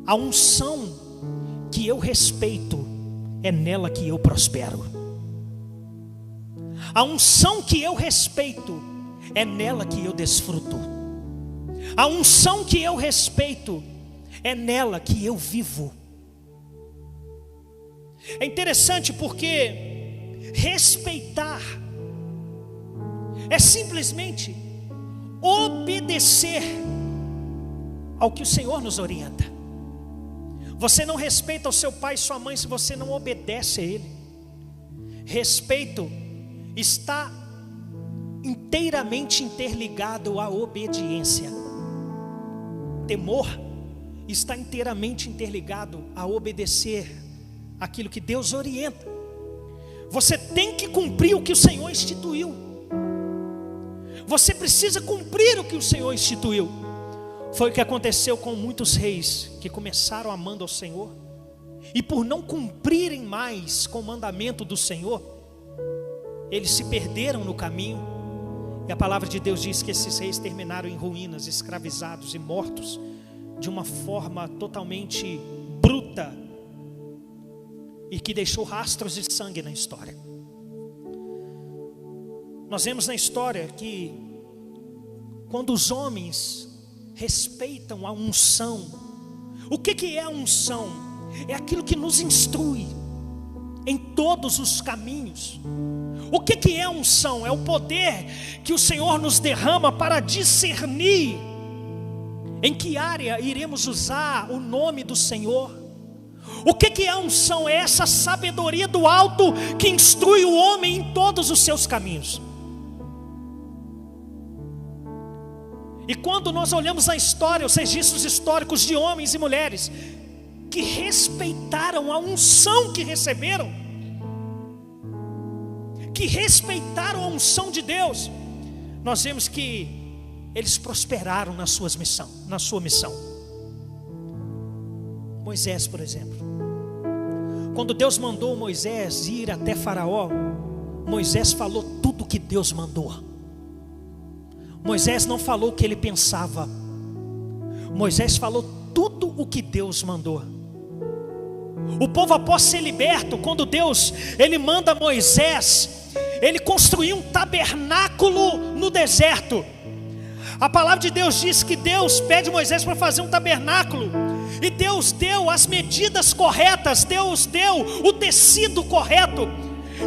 A unção que eu respeito, é nela que eu prospero. A unção que eu respeito, é nela que eu desfruto. A unção que eu respeito, é nela que eu vivo. É interessante porque respeitar é simplesmente obedecer ao que o Senhor nos orienta. Você não respeita o seu pai e sua mãe se você não obedece a ele. Respeito está inteiramente interligado à obediência. Temor está inteiramente interligado a obedecer aquilo que Deus orienta. Você tem que cumprir o que o Senhor instituiu. Você precisa cumprir o que o Senhor instituiu. Foi o que aconteceu com muitos reis que começaram amando ao Senhor, e por não cumprirem mais com o mandamento do Senhor, eles se perderam no caminho. E a palavra de Deus diz que esses reis terminaram em ruínas, escravizados e mortos de uma forma totalmente bruta, e que deixou rastros de sangue na história. Nós vemos na história que quando os homens respeitam a unção, o que é a unção? É aquilo que nos instrui em todos os caminhos. O que é a unção? É o poder que o Senhor nos derrama para discernir em que área iremos usar o nome do Senhor. O que é a unção? É essa sabedoria do alto que instrui o homem em todos os seus caminhos. E quando nós olhamos a história, os registros históricos de homens e mulheres que respeitaram a unção que receberam, que respeitaram a unção de Deus, nós vemos que eles prosperaram na sua missão. Moisés, por exemplo, quando Deus mandou Moisés ir até Faraó, Moisés falou tudo o que Deus mandou. Moisés não falou o que ele pensava. Moisés falou tudo o que Deus mandou. O povo, após ser liberto, quando Deus ele manda Moisés, ele construiu um tabernáculo no deserto. A palavra de Deus diz que Deus pede Moisés para fazer um tabernáculo, e Deus deu as medidas corretas, Deus deu o tecido correto.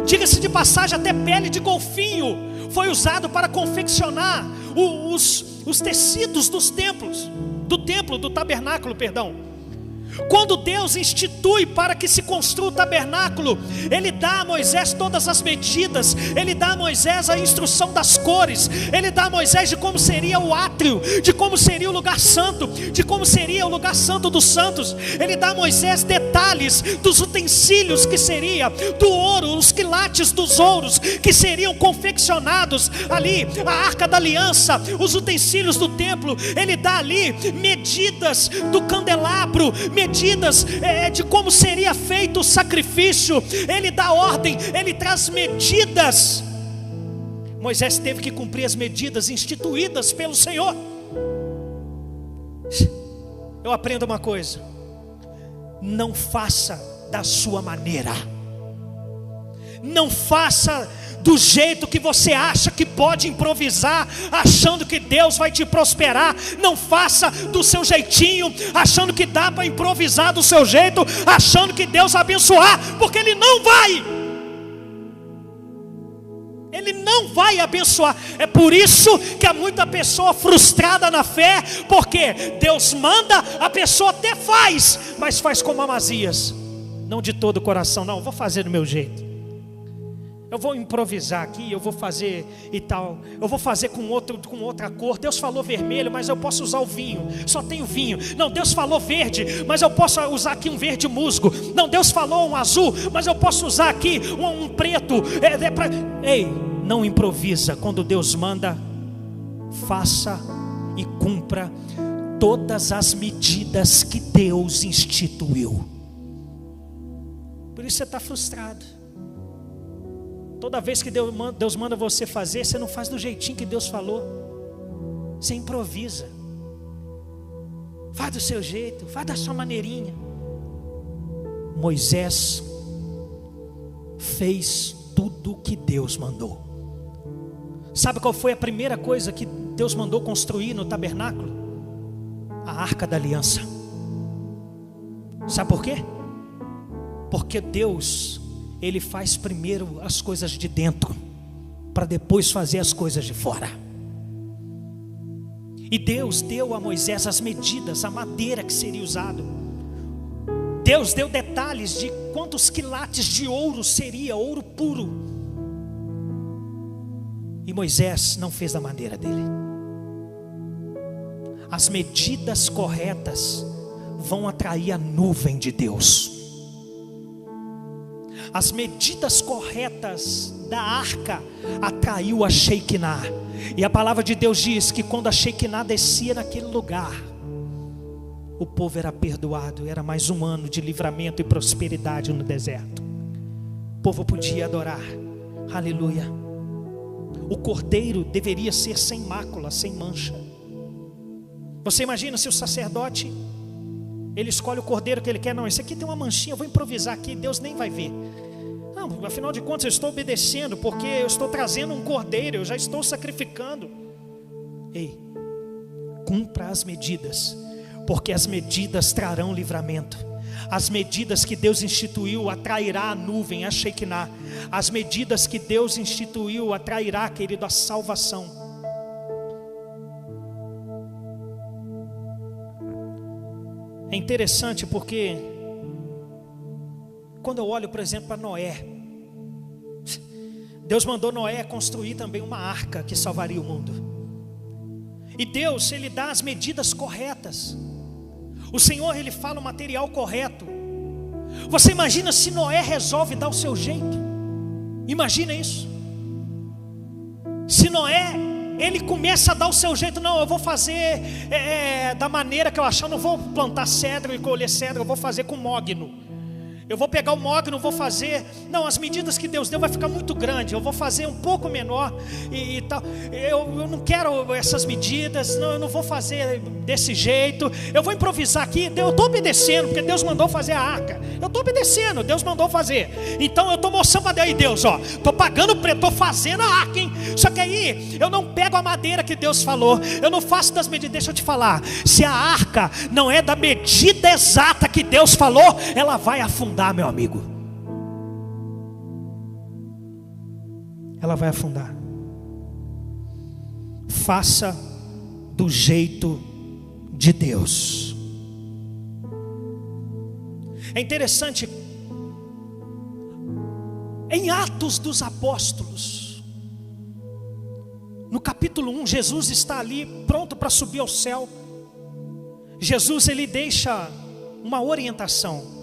Diga-se de passagem, até pele de golfinho foi usado para confeccionar os tecidos dos templos, do tabernáculo, perdão. Quando Deus institui para que se construa o tabernáculo, Ele dá a Moisés todas as medidas, Ele dá a Moisés a instrução das cores, Ele dá a Moisés de como seria o átrio, de como seria o lugar santo, de como seria o lugar santo dos santos. Ele dá a Moisés detalhes dos utensílios que seria, do ouro, os quilates dos ouros que seriam confeccionados ali, a arca da aliança, os utensílios do templo. Ele dá ali medidas do candelabro, medidas de como seria feito o sacrifício. Ele dá ordem, ele traz medidas. Moisés teve que cumprir as medidas instituídas pelo Senhor. Eu aprendo uma coisa: não faça da sua maneira, não faça do jeito que você acha que pode improvisar, achando que Deus vai te prosperar. Não faça do seu jeitinho, achando que dá para improvisar do seu jeito, achando que Deus vai abençoar, porque Ele não vai. Ele não vai abençoar. É por isso que há muita pessoa frustrada na fé, porque Deus manda, a pessoa até faz, mas faz como Amazias, não de todo o coração. Não, vou fazer do meu jeito, eu vou improvisar aqui, eu vou fazer e tal, eu vou fazer com outra cor. Deus falou vermelho, mas eu posso usar o vinho, só tenho vinho. Não, Deus falou verde, mas eu posso usar aqui um verde musgo. Não, Deus falou um azul, mas eu posso usar aqui um preto. Ei, não improvisa. Quando Deus manda, faça e cumpra todas as medidas que Deus instituiu. Por isso você está frustrado. Toda vez que Deus manda você fazer, você não faz do jeitinho que Deus falou, você improvisa. faz do seu jeito, faz da sua maneirinha. Moisés fez tudo o que Deus mandou. Sabe qual foi a primeira coisa que Deus mandou construir no tabernáculo? A Arca da Aliança. Sabe por quê? Porque Deus, Ele faz primeiro as coisas de dentro, para depois fazer as coisas de fora. E Deus deu a Moisés as medidas, a madeira que seria usado. Deus deu detalhes de quantos quilates de ouro seria, ouro puro. E Moisés não fez da maneira dele. As medidas corretas vão atrair a nuvem de Deus. As medidas corretas da arca atraiu a Shekinah. E a palavra de Deus diz que quando a Shekinah descia naquele lugar, o povo era perdoado. Era mais um ano de livramento e prosperidade no deserto. O povo podia adorar. Aleluia. O cordeiro deveria ser sem mácula, sem mancha. Você imagina se o sacerdote, ele escolhe o cordeiro que ele quer. Não, esse aqui tem uma manchinha, eu vou improvisar aqui, Deus nem vai ver. Não, afinal de contas eu estou obedecendo, porque eu estou trazendo um cordeiro, eu já estou sacrificando. Ei, cumpra as medidas, porque as medidas trarão livramento. As medidas que Deus instituiu atrairá a nuvem, a Shekinah. As medidas que Deus instituiu atrairá, querido, a salvação. É interessante porque quando eu olho, por exemplo, para Noé, Deus mandou Noé construir também uma arca que salvaria o mundo. E Deus, Ele dá as medidas corretas. O Senhor, Ele fala o material correto. Você imagina se Noé resolve dar o seu jeito? Imagina isso. Se Noé, ele começa a dar o seu jeito. Não, eu vou fazer da maneira que eu achar. Eu não vou plantar cedro e colher cedro, eu vou fazer com mogno. Eu vou pegar o mogno, vou fazer. Não, as medidas que Deus deu vai ficar muito grande. Eu vou fazer um pouco menor e tal. Eu não quero essas medidas. Não, eu não vou fazer desse jeito. Eu vou improvisar aqui. Eu estou obedecendo, porque Deus mandou fazer a arca. Eu estou obedecendo, Deus mandou fazer. Então eu estou mostrando para Deus. Aí Deus, ó, estou pagando o preço, estou fazendo a arca, hein? Só que aí eu não pego a madeira que Deus falou. Eu não faço das medidas. Deixa eu te falar. Se a arca não é da medida exata que Deus falou, ela vai afundar. Meu amigo, ela vai afundar. Faça do jeito de Deus. É interessante, em Atos dos Apóstolos, no capítulo 1, Jesus está ali pronto para subir ao céu. Jesus, ele deixa uma orientação.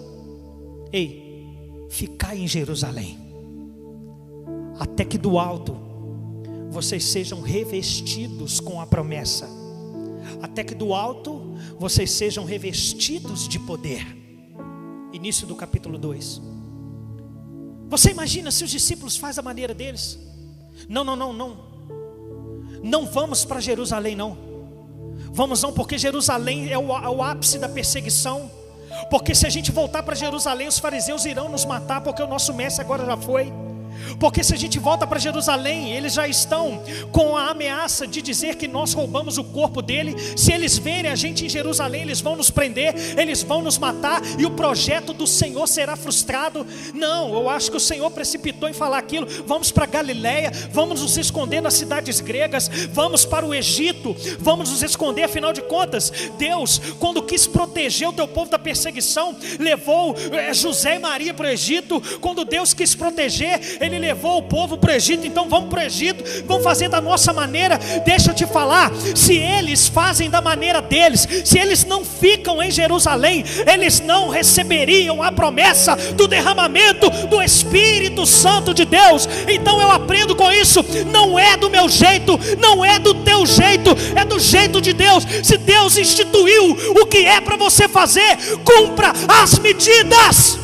Ei, ficai em Jerusalém, até que do alto vocês sejam revestidos com a promessa. Até que do alto vocês sejam revestidos de poder. Início do capítulo 2. Você imagina se os discípulos fazem a maneira deles? Não vamos para Jerusalém não. Vamos não, porque Jerusalém é o ápice da perseguição. Porque se a gente voltar para Jerusalém, os fariseus irão nos matar, porque o nosso mestre agora já foi. Porque se a gente volta para Jerusalém, eles já estão com a ameaça de dizer que nós roubamos o corpo dele. Se eles verem a gente em Jerusalém, eles vão nos prender, eles vão nos matar, e o projeto do Senhor será frustrado. Não, eu acho que o Senhor precipitou em falar aquilo. Vamos para Galileia, vamos nos esconder nas cidades gregas, vamos para o Egito, vamos nos esconder. Afinal de contas, Deus, quando quis proteger o teu povo da perseguição, levou José e Maria para o Egito. Quando Deus quis proteger, Ele levou o povo para o Egito. Então vamos para o Egito, vamos fazer da nossa maneira. Deixa eu te falar, se eles fazem da maneira deles, se eles não ficam em Jerusalém, eles não receberiam a promessa do derramamento do Espírito Santo de Deus. Então eu aprendo com isso, não é do meu jeito, não é do teu jeito, é do jeito de Deus. Se Deus instituiu o que é para você fazer, cumpra as medidas.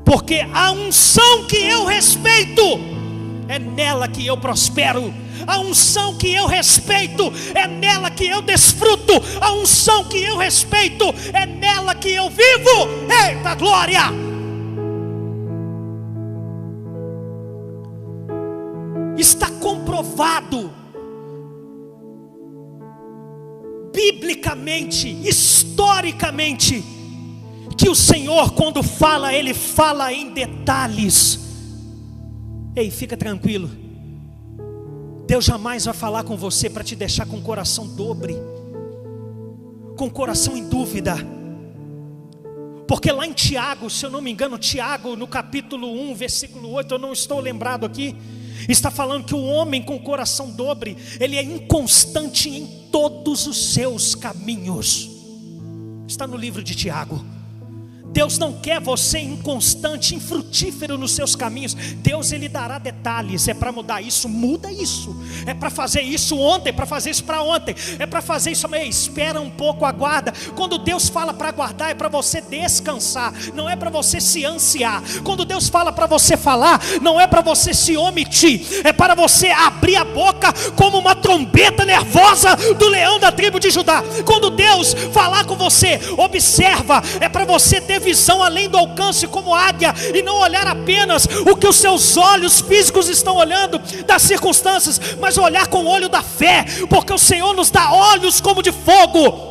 Porque a unção que eu respeito é nela que eu prospero. A unção que eu respeito, é nela que eu desfruto. A unção que eu respeito, é nela que eu vivo. Eita glória! Está comprovado, biblicamente, historicamente, que o Senhor, quando fala, Ele fala em detalhes. Ei, fica tranquilo, Deus jamais vai falar com você para te deixar com o coração dobre, com o coração em dúvida. Porque lá em Tiago, se eu não me engano, Tiago no capítulo 1, versículo 8, eu não estou lembrado aqui, está falando que o homem com o coração dobre, ele é inconstante em todos os seus caminhos. Está no livro de Tiago. Deus não quer você inconstante, infrutífero nos seus caminhos. Deus, Ele dará detalhes. É para mudar isso, muda isso. É para fazer isso ontem, para fazer isso para ontem. É para fazer isso amanhã, espera um pouco, aguarda. Quando Deus fala para aguardar, é para você descansar, não é para você se ansiar. Quando Deus fala para você falar, não é para você se omitir, é para você abrir a boca como uma trombeta nervosa do leão da tribo de Judá. Quando Deus falar com você, observa, é para você ter visão além do alcance como águia, e não olhar apenas o que os seus olhos físicos estão olhando das circunstâncias, mas olhar com o olho da fé, porque o Senhor nos dá olhos como de fogo.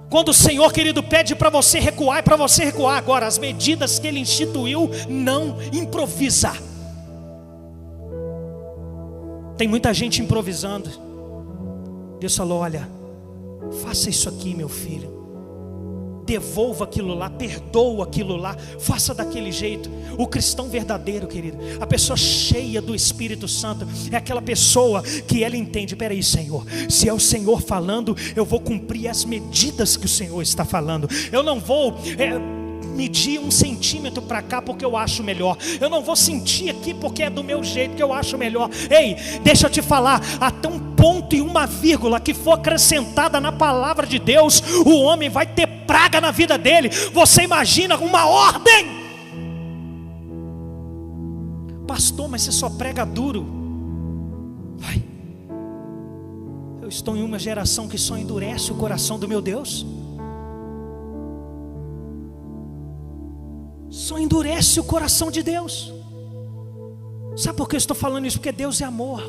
Quando o Senhor, querido, pede para você recuar, é para você recuar. Agora, as medidas que Ele instituiu, não improvisa. Tem muita gente improvisando. Deus falou: olha, faça isso aqui, meu filho, devolva aquilo lá, perdoa aquilo lá, faça daquele jeito. O cristão verdadeiro, querido, a pessoa cheia do Espírito Santo, é aquela pessoa que ela entende: peraí, Senhor, se é o Senhor falando, eu vou cumprir as medidas que o Senhor está falando. Eu não vou medir 1 centímetro para cá porque eu acho melhor. Eu não vou sentir aqui porque é do meu jeito que eu acho melhor. Ei, deixa eu te falar, até um ponto e uma vírgula que for acrescentada na palavra de Deus, o homem vai ter praga na vida dele. Você imagina uma ordem? Pastor, mas você só prega duro. Vai. Eu estou em uma geração que só endurece o coração do meu Deus. Só endurece o coração de Deus. Sabe por que eu estou falando isso? Porque Deus é amor.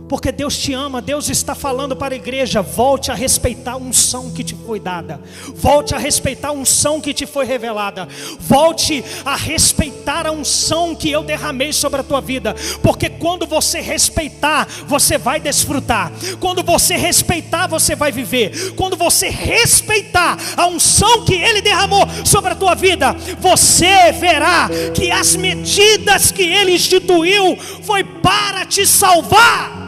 Porque Deus te ama. Deus está falando para a igreja: volte a respeitar a unção que te foi dada. Volte a respeitar a unção que te foi revelada. Volte a respeitar a unção que eu derramei sobre a tua vida. Porque quando você respeitar, você vai desfrutar. Quando você respeitar, você vai viver. Quando você respeitar a unção que Ele derramou sobre a tua vida, você verá que as medidas que Ele instituiu foi para te salvar.